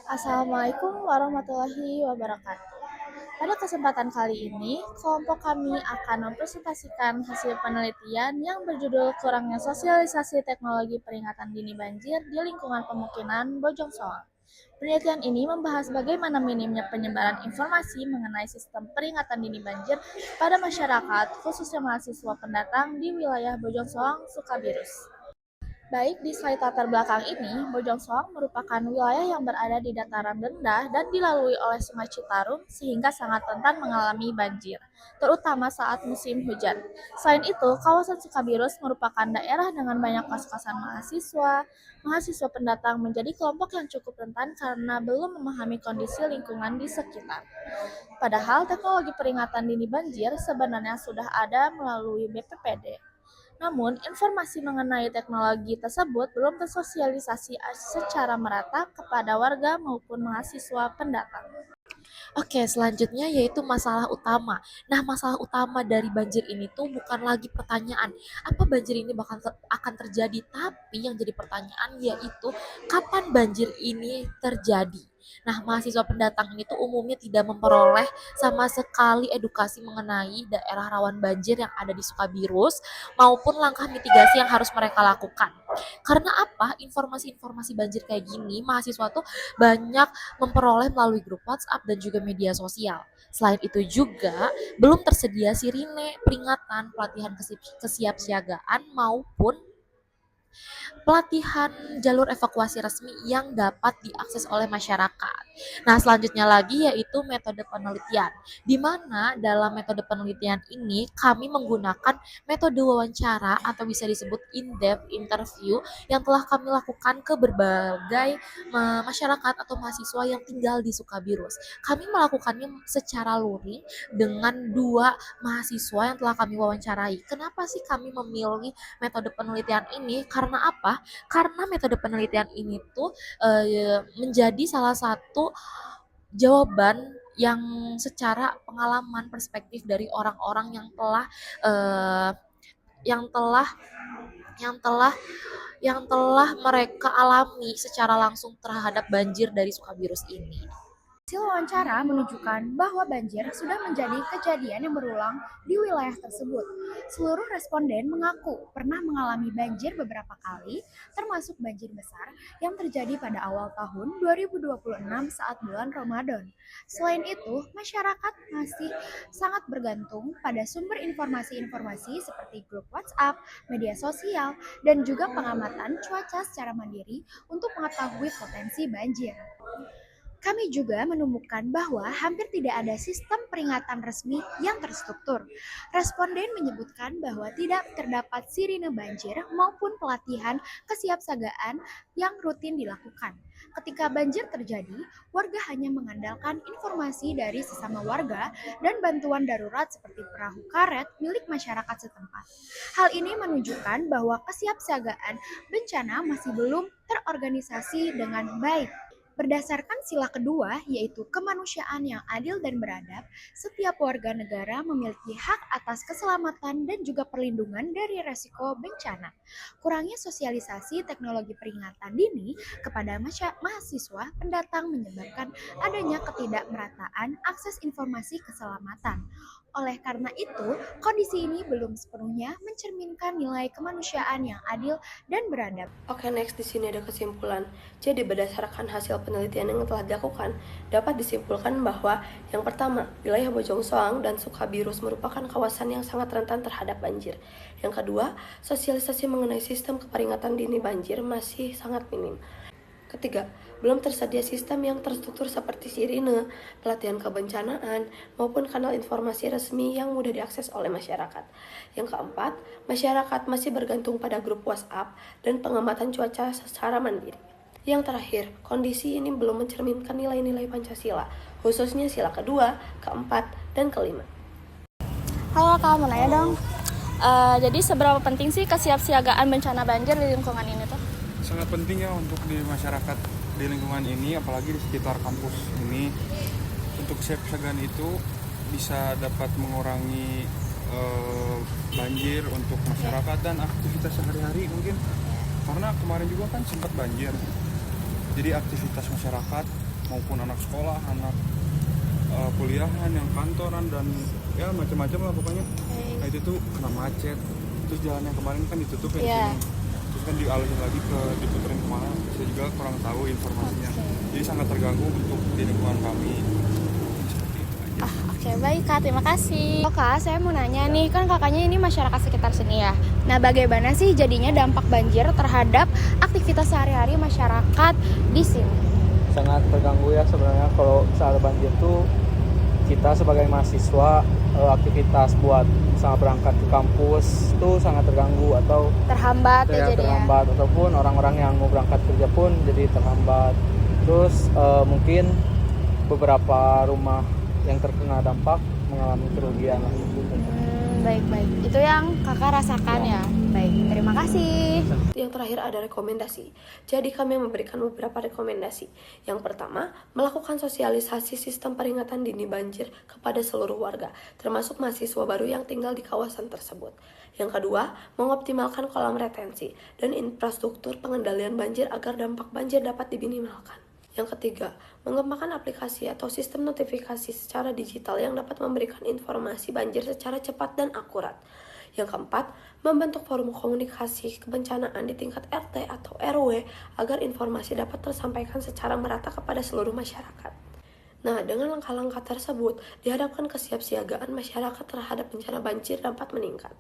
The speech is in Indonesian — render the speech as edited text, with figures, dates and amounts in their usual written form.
Assalamualaikum warahmatullahi wabarakatuh. Pada kesempatan kali ini, kelompok kami akan mempresentasikan hasil penelitian yang berjudul kurangnya sosialisasi teknologi peringatan dini banjir di lingkungan pemukiman Bojong Soang. Penelitian ini membahas bagaimana minimnya penyebaran informasi mengenai sistem peringatan dini banjir pada masyarakat, khususnya mahasiswa pendatang di wilayah Bojong Soang, Sukabirus. Baik di slide latar belakang ini, Bojong Soang merupakan wilayah yang berada di dataran rendah dan dilalui oleh Sungai Citarum sehingga sangat rentan mengalami banjir, terutama saat musim hujan. Selain itu, kawasan Sukabirus merupakan daerah dengan banyak kos-kosan mahasiswa. Mahasiswa pendatang menjadi kelompok yang cukup rentan karena belum memahami kondisi lingkungan di sekitar. Padahal teknologi peringatan dini banjir sebenarnya sudah ada melalui BPPD. Namun, informasi mengenai teknologi tersebut belum tersosialisasi secara merata kepada warga maupun mahasiswa pendatang. Oke, selanjutnya yaitu masalah utama. Nah, masalah utama dari banjir ini tuh bukan lagi pertanyaan, apa banjir ini akan terjadi, tapi yang jadi pertanyaan yaitu kapan banjir ini terjadi. Nah, mahasiswa pendatang ini tuh umumnya tidak memperoleh sama sekali edukasi mengenai daerah rawan banjir yang ada di Sukabirus maupun langkah mitigasi yang harus mereka lakukan. Karena apa? Informasi-informasi banjir kayak gini, mahasiswa tuh banyak memperoleh melalui grup WhatsApp dan juga media sosial. Selain itu juga belum tersedia sirine, peringatan, pelatihan kesiapsiagaan maupun pelatihan jalur evakuasi resmi yang dapat diakses oleh masyarakat. Nah, selanjutnya lagi yaitu metode penelitian, di mana dalam metode penelitian ini kami menggunakan metode wawancara atau bisa disebut in-depth interview yang telah kami lakukan ke berbagai masyarakat atau mahasiswa yang tinggal di Sukabirus. Kami melakukannya secara luring dengan dua mahasiswa yang telah kami wawancarai. Kenapa sih kami memilih metode penelitian ini? Karena apa? Karena metode penelitian ini tuh menjadi salah satu jawaban yang secara pengalaman perspektif dari orang-orang eh, yang telah yang telah yang telah mereka alami secara langsung terhadap banjir dari Sukabirus ini. Hasil wawancara menunjukkan bahwa banjir sudah menjadi kejadian yang berulang di wilayah tersebut. Seluruh responden mengaku pernah mengalami banjir beberapa kali, termasuk banjir besar yang terjadi pada awal tahun 2026 saat bulan Ramadan. Selain itu, masyarakat masih sangat bergantung pada sumber informasi-informasi seperti grup WhatsApp, media sosial, dan juga pengamatan cuaca secara mandiri untuk mengetahui potensi banjir. Kami juga menemukan bahwa hampir tidak ada sistem peringatan resmi yang terstruktur. Responden menyebutkan bahwa tidak terdapat sirine banjir maupun pelatihan kesiapsiagaan yang rutin dilakukan. Ketika banjir terjadi, warga hanya mengandalkan informasi dari sesama warga dan bantuan darurat seperti perahu karet milik masyarakat setempat. Hal ini menunjukkan bahwa kesiapsiagaan bencana masih belum terorganisasi dengan baik. Berdasarkan sila kedua, yaitu kemanusiaan yang adil dan beradab, setiap warga negara memiliki hak atas keselamatan dan juga perlindungan dari resiko bencana. Kurangnya sosialisasi teknologi peringatan dini kepada mahasiswa pendatang menyebabkan adanya ketidakmerataan akses informasi keselamatan. Oleh karena itu, kondisi ini belum sepenuhnya mencerminkan nilai kemanusiaan yang adil dan beradab. Oke, next di sini ada kesimpulan. Jadi berdasarkan hasil penelitian yang telah dilakukan, dapat disimpulkan bahwa yang pertama, wilayah Bojong Soang dan Sukabirus merupakan kawasan yang sangat rentan terhadap banjir. Yang kedua, sosialisasi mengenai sistem keperingatan dini banjir masih sangat minim. Ketiga, belum tersedia sistem yang terstruktur seperti sirine, pelatihan kebencanaan, maupun kanal informasi resmi yang mudah diakses oleh masyarakat. Yang keempat, masyarakat masih bergantung pada grup WhatsApp dan pengamatan cuaca secara mandiri. Yang terakhir, kondisi ini belum mencerminkan nilai-nilai Pancasila, khususnya sila kedua, keempat, dan kelima. Halo Kak, mau nanya dong. Jadi seberapa penting sih kesiapsiagaan bencana banjir di lingkungan ini tuh? Sangat penting ya untuk di masyarakat di lingkungan ini, apalagi di sekitar kampus ini. Untuk kesiapsiagaan itu bisa dapat mengurangi banjir untuk masyarakat dan aktivitas sehari-hari mungkin, karena kemarin juga kan sempat banjir. Jadi aktivitas masyarakat maupun anak sekolah, anak kuliahan, yang kantoran dan ya macam-macam lah pokoknya. Nah itu tuh kena macet. Terus jalan yang kemarin kan ditutup ya di sini. Terus kan dialihin lagi diputerin kemana. Saya juga kurang tahu informasinya. Jadi sangat terganggu untuk di lingkungan kami. Seperti itu aja. Oke, baik Kak, terima kasih. Oh, Kak, saya mau nanya nih, kan kakaknya ini masyarakat sekitar sini ya. Nah, bagaimana sih jadinya dampak banjir terhadap aktivitas sehari-hari masyarakat di sini? Sangat terganggu ya sebenarnya kalau saat banjir tuh kita sebagai mahasiswa aktivitas buat misalnya berangkat ke kampus tuh sangat terganggu atau Terhambat ya jadinya. terhambat ataupun orang-orang yang mau berangkat kerja pun jadi terhambat. Terus mungkin beberapa rumah yang terkena dampak mengalami kerugian lah. Baik-baik. Itu yang kakak rasakan ya. Baik, terima kasih. Yang terakhir ada rekomendasi. Jadi kami memberikan beberapa rekomendasi. Yang pertama, melakukan sosialisasi sistem peringatan dini banjir kepada seluruh warga, termasuk mahasiswa baru yang tinggal di kawasan tersebut. Yang kedua, mengoptimalkan kolam retensi dan infrastruktur pengendalian banjir agar dampak banjir dapat diminimalkan. Yang ketiga, mengembangkan aplikasi atau sistem notifikasi secara digital yang dapat memberikan informasi banjir secara cepat dan akurat. Yang keempat, membentuk forum komunikasi kebencanaan di tingkat RT atau RW agar informasi dapat tersampaikan secara merata kepada seluruh masyarakat. Nah, dengan langkah-langkah tersebut, diharapkan kesiapsiagaan masyarakat terhadap bencana banjir dapat meningkat.